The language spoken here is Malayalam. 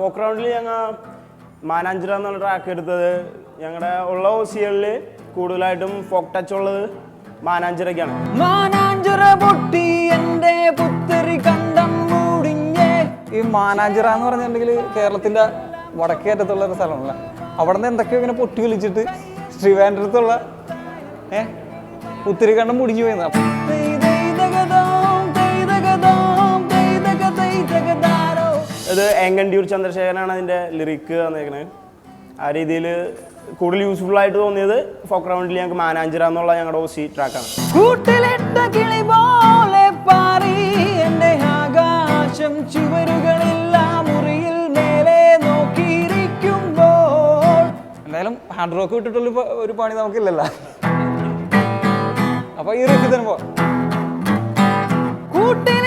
ഫോക്ക് റൗണ്ടിൽ ഞങ്ങൾ മാനാഞ്ചിറ എന്നുള്ള ട്രാക്ക് എടുത്തത് ഞങ്ങളുടെ ഉള്ള ഓസികളിൽ കൂടുതലായിട്ടും ഫോക്ക് ടച്ച് ഉള്ളത് മാനാഞ്ചിറയ്ക്കാണ്. മാനാഞ്ചിറ പൊട്ടി എൻ്റെ പുത്തരി കണ്ടം മൂടിഞ്ഞേ. ഈ മാനാഞ്ചിറ എന്ന് പറഞ്ഞിട്ടുണ്ടെങ്കിൽ കേരളത്തിന്റെ വടക്കേ അറ്റത്തുള്ള ഒരു സ്ഥലമല്ല. അവിടെ നിന്ന് എന്തൊക്കെയോ ഇങ്ങനെ പൊട്ടി വലിച്ചിട്ട് ശ്രീവാൻഡ്രത്തുള്ള പുത്തരി കണ്ടം മുടിഞ്ഞു പോയി. ഇത് എങ്കണ്ടിയൂർ ചന്ദ്രശേഖരനാണ് അതിൻ്റെ ലിറിക്ക് വന്നേക്കണത്. ആ രീതിയിൽ കൂടുതൽ യൂസ്ഫുൾ ആയിട്ട് തോന്നിയത് ഫോക്ക് റൗണ്ടിൽ ഞങ്ങൾക്ക് മാനാഞ്ചിറ എന്നുള്ള ഞങ്ങളുടെ ഓസി ട്രാക്കാണ്. കൂട്ടിലിട്ട കിളി പോലെ പാറി എൻ്റെ ആകാശം ചുവരുകളില്ല മുറിയിൽ മേലെ നോക്കിയിരിക്കുമ്പോൾ. എന്തായാലും ഹാർഡ് റോക്ക് വിട്ടിട്ടുള്ള ഒരു പണി നമുക്കില്ലല്ലോ. അപ്പൊ ഈ റോക്കി തന്നെ പോ. കൂട്ടി